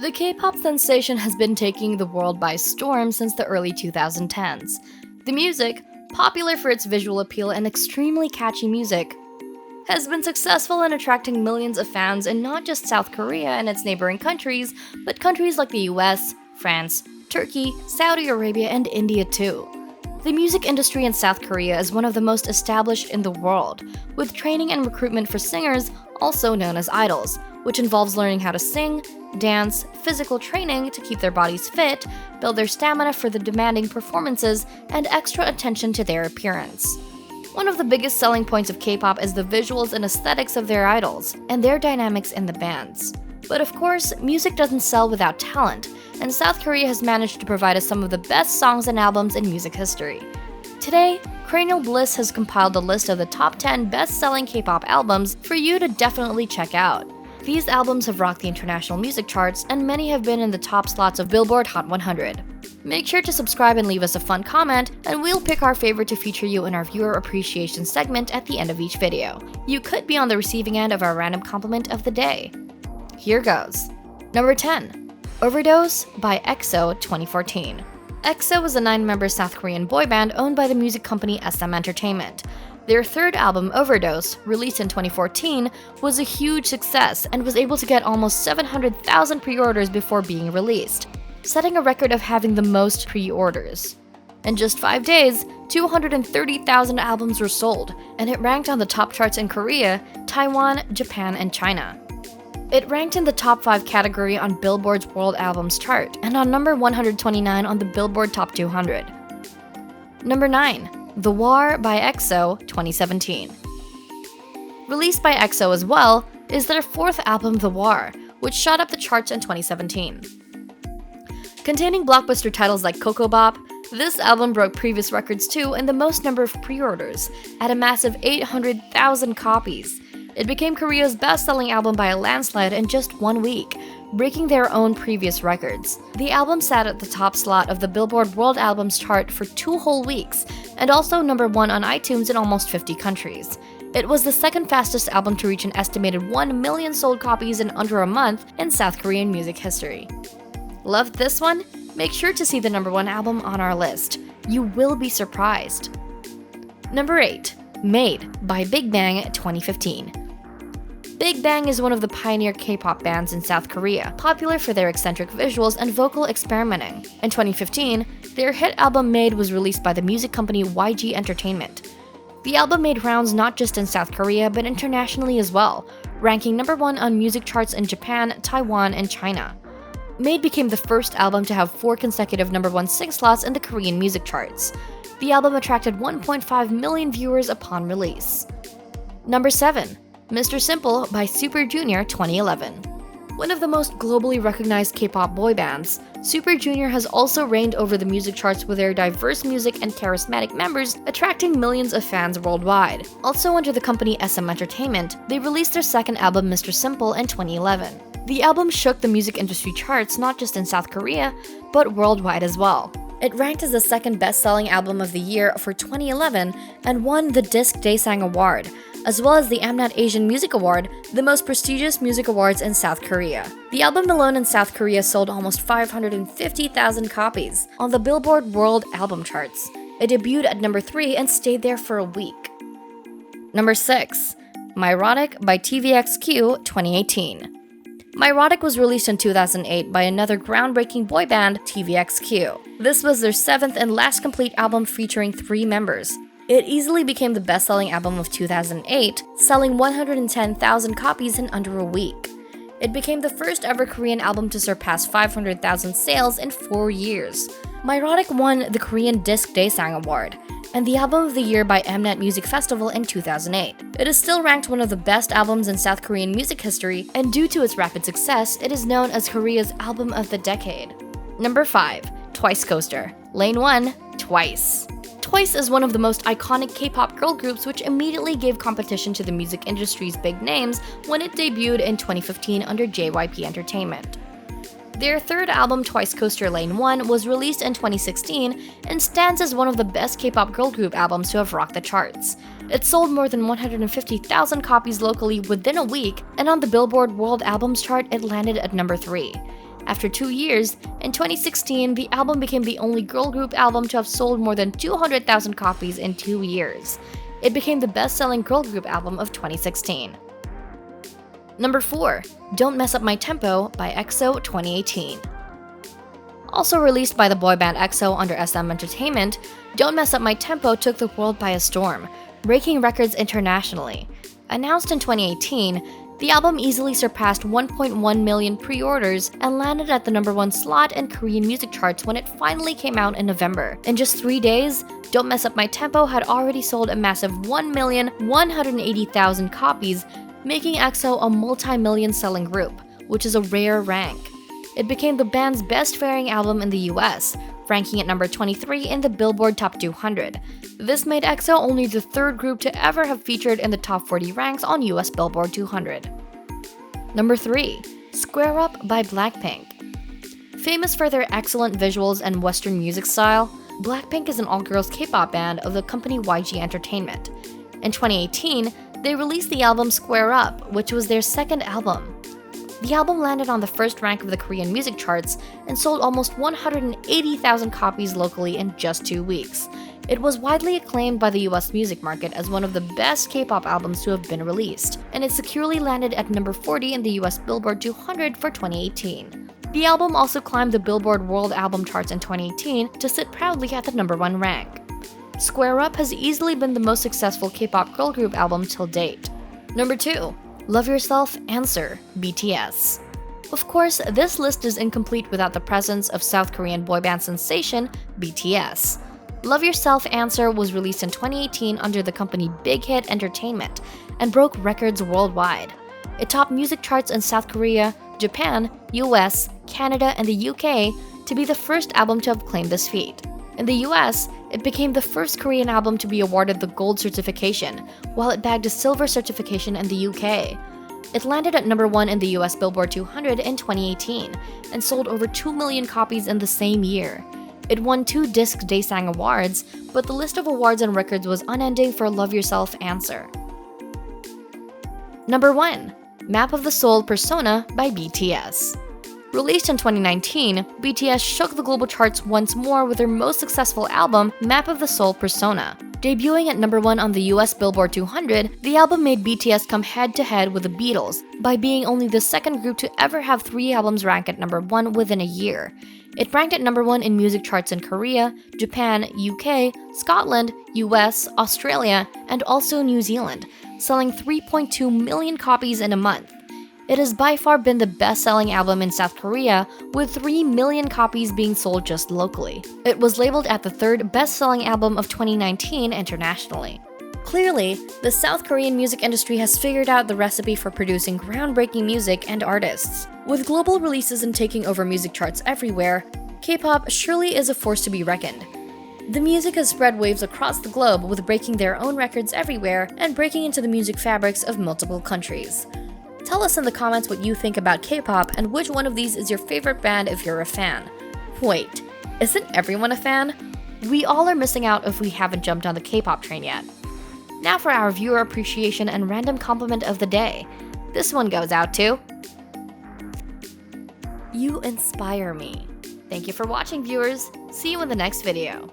The K-pop sensation has been taking the world by storm since the early 2010s. The music, popular for its visual appeal and extremely catchy music, has been successful in attracting millions of fans in not just South Korea and its neighboring countries, but countries like the US, France, Turkey, Saudi Arabia, and India too. The music industry in South Korea is one of the most established in the world, with training and recruitment for singers, also known as idols, which involves learning how to sing, dance, physical training to keep their bodies fit, build their stamina for the demanding performances, and extra attention to their appearance. One of the biggest selling points of K-pop is the visuals and aesthetics of their idols, and their dynamics in the bands. But of course, music doesn't sell without talent, and South Korea has managed to provide us some of the best songs and albums in music history. Today, Cranial Bliss has compiled a list of the top 10 best-selling K-pop albums for you to definitely check out. These albums have rocked the international music charts, and many have been in the top slots of Billboard Hot 100. Make sure to subscribe and leave us a fun comment, and we'll pick our favorite to feature you in our viewer appreciation segment at the end of each video. You could be on the receiving end of our random compliment of the day. Here goes. Number 10. Overdose by EXO 2014. EXO is a 9-member South Korean boy band owned by the music company SM Entertainment. Their third album, Overdose, released in 2014, was a huge success and was able to get almost 700,000 pre-orders before being released, setting a record of having the most pre-orders. In just 5 days, 230,000 albums were sold, and it ranked on the top charts in Korea, Taiwan, Japan, and China. It ranked in the top 5 category on Billboard's World Albums chart and on number 129 on the Billboard Top 200. Number 9. The War by EXO 2017. Released by EXO as well, is their fourth album The War, which shot up the charts in 2017. Containing blockbuster titles like Coco Bop, this album broke previous records too in the most number of pre-orders, at a massive 800,000 copies. It became Korea's best-selling album by a landslide in just 1 week, breaking their own previous records. The album sat at the top slot of the Billboard World Albums chart for 2 whole weeks, and also number 1 on iTunes in almost 50 countries. It was the second fastest album to reach an estimated 1 million sold copies in under a month in South Korean music history. Loved this one? Make sure to see the number 1 album on our list. You will be surprised. Number 8. Made by Big Bang 2015. Big Bang is one of the pioneer K-pop bands in South Korea, popular for their eccentric visuals and vocal experimenting. In 2015, their hit album Made was released by the music company YG Entertainment. The album made rounds not just in South Korea but internationally as well, ranking number 1 on music charts in Japan, Taiwan, and China. Made became the first album to have 4 consecutive number 1 sync slots in the Korean music charts. The album attracted 1.5 million viewers upon release. Number 7. Mr. Simple by Super Junior 2011. One of the most globally recognized K-pop boy bands, Super Junior has also reigned over the music charts with their diverse music and charismatic members, attracting millions of fans worldwide. Also under the company SM Entertainment, they released their second album Mr. Simple in 2011. The album shook the music industry charts not just in South Korea, but worldwide as well. It ranked as the second best-selling album of the year for 2011 and won the Disc Daesang Award, as well as the Amnat Asian Music Award, the most prestigious music awards in South Korea. The album alone in South Korea sold almost 550,000 copies on the Billboard World Album charts. It debuted at number 3 and stayed there for a week. Number 6. Radek by TVXQ 2018. Radek was released in 2008 by another groundbreaking boy band, TVXQ. This was their 7th and last complete album featuring 3 members. It easily became the best-selling album of 2008, selling 110,000 copies in under a week. It became the first ever Korean album to surpass 500,000 sales in 4 years. Radek won the Korean Disc Daesang Award and the Album of the Year by Mnet Music Festival in 2008. It is still ranked one of the best albums in South Korean music history, and due to its rapid success, it is known as Korea's Album of the Decade. Number 5. Twice Coaster. Lane 1. Twice. Twice is one of the most iconic K-pop girl groups, which immediately gave competition to the music industry's big names when it debuted in 2015 under JYP Entertainment. Their third album, Twice Coaster Lane 1, was released in 2016 and stands as one of the best K-pop girl group albums to have rocked the charts. It sold more than 150,000 copies locally within a week, and on the Billboard World Albums chart, it landed at number 3. After 2 years, in 2016, the album became the only girl group album to have sold more than 200,000 copies in 2 years. It became the best-selling girl group album of 2016. Number 4. Don't Mess Up My Tempo by EXO 2018. Also released by the boy band EXO under SM Entertainment, Don't Mess Up My Tempo took the world by a storm, breaking records internationally. Announced in 2018, the album easily surpassed 1.1 million pre-orders and landed at the #1 slot in Korean music charts when it finally came out in November. In just 3 days, Don't Mess Up My Tempo had already sold a massive 1,180,000 copies, making EXO a multi-million selling group, which is a rare rank. It became the band's best-faring album in the US, ranking at number 23 in the Billboard Top 200. This made EXO only the 3rd group to ever have featured in the top 40 ranks on US Billboard 200. Number 3. Square Up by Blackpink. Famous for their excellent visuals and Western music style, Blackpink is an all-girls K-pop band of the company YG Entertainment. In 2018, they released the album Square Up, which was their 2nd album. The album landed on the 1st rank of the Korean music charts and sold almost 180,000 copies locally in just 2 weeks. It was widely acclaimed by the US music market as one of the best K-pop albums to have been released, and it securely landed at number 40 in the US Billboard 200 for 2018. The album also climbed the Billboard World Album charts in 2018 to sit proudly at the #1 rank. Square Up has easily been the most successful K-pop girl group album till date. Number 2. Love Yourself, Answer, BTS. Of course, this list is incomplete without the presence of South Korean boy band sensation BTS. Love Yourself, Answer was released in 2018 under the company Big Hit Entertainment and broke records worldwide. It topped music charts in South Korea, Japan, US, Canada, and the UK to be the first album to have claimed this feat. In the US, it became the first Korean album to be awarded the gold certification, while it bagged a silver certification in the UK. It landed at #1 in the US Billboard 200 in 2018 and sold over 2 million copies in the same year. It won 2 Disc Daesang Awards, but the list of awards and records was unending for Love Yourself, Answer. Number 1. Map of the Soul Persona by BTS. Released in 2019, BTS shook the global charts once more with their most successful album, Map of the Soul Persona. Debuting at #1 on the US Billboard 200, the album made BTS come head-to-head with the Beatles by being only the 2nd group to ever have 3 albums rank at #1 within a year. It ranked at #1 in music charts in Korea, Japan, UK, Scotland, US, Australia, and also New Zealand, selling 3.2 million copies in a month. It has by far been the best-selling album in South Korea, with 3 million copies being sold just locally. It was labeled at the 3rd best-selling album of 2019 internationally. Clearly, the South Korean music industry has figured out the recipe for producing groundbreaking music and artists. With global releases and taking over music charts everywhere, K-pop surely is a force to be reckoned. The music has spread waves across the globe, with breaking their own records everywhere and breaking into the music fabrics of multiple countries. Tell us in the comments what you think about K-pop and which one of these is your favorite band if you're a fan. Wait, isn't everyone a fan? We all are missing out if we haven't jumped on the K-pop train yet. Now for our viewer appreciation and random compliment of the day. This one goes out to... You inspire me. Thank you for watching, viewers. See you in the next video.